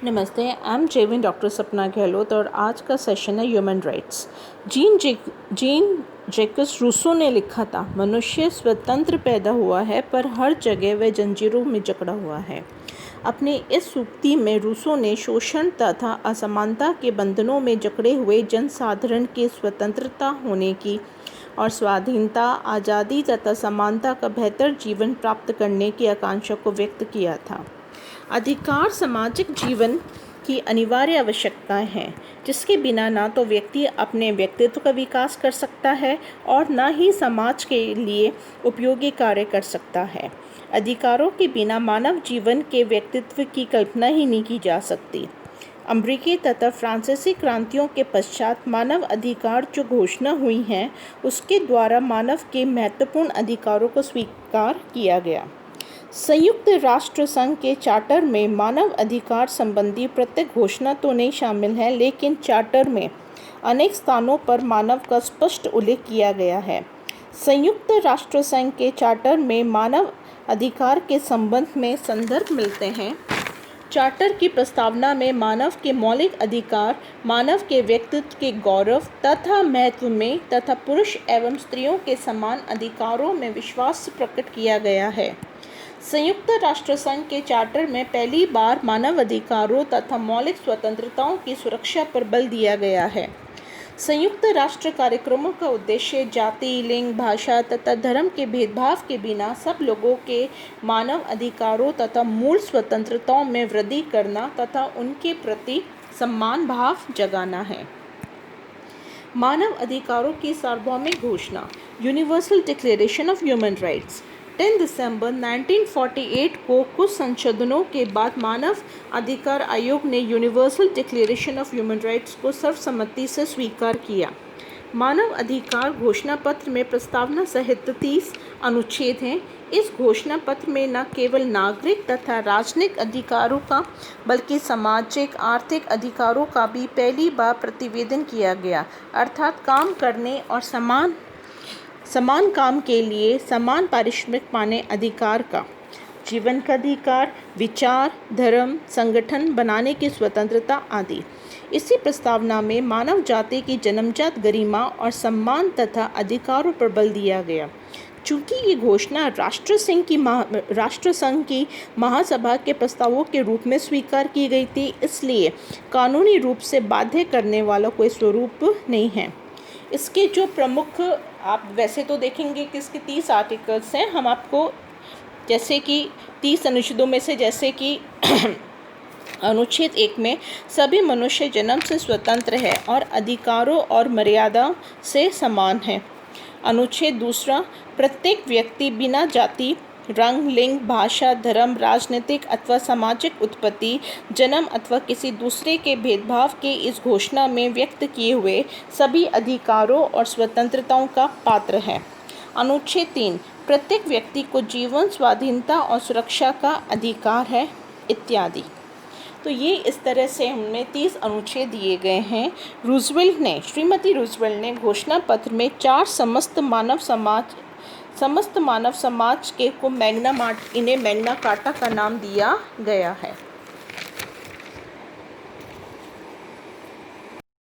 नमस्ते, I am जेविन doctor सपना गहलोत और आज का सेशन है human rights. Jean Jacques Rousseau ने लिखा था, मनुष्य स्वतंत्र पैदा हुआ है पर हर जगह वह जंजीरों में जकड़ा हुआ है। अपनी इस सूक्ति में रूसो ने शोषण तथा असमानता के बंधनों में जकड़े हुए जनसाधारण के स्वतंत्रता होने की और स्वाधीनता, आज़ादी तथा समानता का बेहतर जीवन प्राप्त करने की आकांक्षा को व्यक्त किया था। अधिकार सामाजिक जीवन की अनिवार्य आवश्यकताएं हैं, जिसके बिना ना तो व्यक्ति अपने व्यक्तित्व का विकास कर सकता है और न ही समाज के लिए उपयोगी कार्य कर सकता है। अधिकारों के बिना मानव जीवन के व्यक्तित्व की कल्पना ही नहीं की जा सकती। अमेरिकी तथा फ्रांसीसी क्रांतियों के पश्चात मानव अधिकार जो घोषणा हुई हैं, उसके द्वारा मानव के महत्वपूर्ण अधिकारों को स्वीकार किया गया। संयुक्त राष्ट्र संघ के चार्टर में मानव अधिकार संबंधी प्रत्येक घोषणा तो नहीं शामिल है, लेकिन चार्टर में अनेक स्थानों पर मानव का स्पष्ट उल्लेख किया गया है। संयुक्त राष्ट्र संघ के चार्टर में मानव अधिकार के संबंध में संदर्भ मिलते हैं। चार्टर की प्रस्तावना में मानव के मौलिक अधिकार, मानव के व्यक्तित्व के गौरव तथा महत्व में तथा पुरुष एवं स्त्रियों के समान अधिकारों में विश्वास प्रकट किया गया है। संयुक्त राष्ट्र संघ के चार्टर में पहली बार मानव अधिकारों तथा मौलिक स्वतंत्रताओं की सुरक्षा पर बल दिया गया है। संयुक्त राष्ट्र कार्यक्रमों का उद्देश्य जाति, लिंग, भाषा तथा धर्म के भेदभाव के बिना सब लोगों के मानव अधिकारों तथा मूल स्वतंत्रताओं में वृद्धि करना तथा उनके प्रति सम्मान भाव जगाना है। मानव अधिकारों की सार्वभौमिक घोषणा, universal declaration of human rights, 10 दिसंबर 1948 को कुछ संशोधनों के बाद मानव अधिकार आयोग ने universal declaration of human rights को सर्वसम्मति से स्वीकार किया। मानव अधिकार घोषणा पत्र में प्रस्तावना सहित 30 अनुच्छेद हैं। इस घोषणा पत्र में न केवल नागरिक तथा राजनीतिक अधिकारों का बल्कि सामाजिक आर्थिक अधिकारों का भी पहली बार प्रतिवेदन किया गया, अर्थात काम करने और समान काम के लिए समान पारिश्रमिक पाने अधिकार का, जीवन का अधिकार, विचार, धर्म, संगठन बनाने की स्वतंत्रता आदि। इसी प्रस्तावना में मानव जाति की जन्मजात गरिमा और सम्मान तथा अधिकारों पर बल दिया गया। चूँकि ये घोषणा राष्ट्रसंघ की महासभा के प्रस्तावों के रूप में स्वीकार की गई थी, इसलिए कानूनी रूप से बाध्य करने वाला कोई स्वरूप नहीं है। इसके जो प्रमुख, आप वैसे तो देखेंगे कि इसके 30 आर्टिकल्स हैं। हम आपको जैसे कि 30 अनुच्छेदों में से, जैसे कि अनुच्छेद 1 में सभी मनुष्य जन्म से स्वतंत्र है और अधिकारों और मर्यादाओं से समान है। अनुच्छेद 2, प्रत्येक व्यक्ति बिना जाति, रंग, लिंग, भाषा, धर्म, राजनीतिक अथवा सामाजिक उत्पत्ति, जन्म अथवा किसी दूसरे के भेदभाव के इस घोषणा में व्यक्त किए हुए सभी अधिकारों और स्वतंत्रताओं का पात्र है। अनुच्छेद 3, प्रत्येक व्यक्ति को जीवन, स्वाधीनता और सुरक्षा का अधिकार है, इत्यादि। तो ये इस तरह से हमने 30 अनुच्छेद दिए गए हैं। श्रीमती रूजवेल्ट ने घोषणा पत्र में 4 समस्त मानव समाज के को मैग्ना कार्टा का नाम दिया गया है।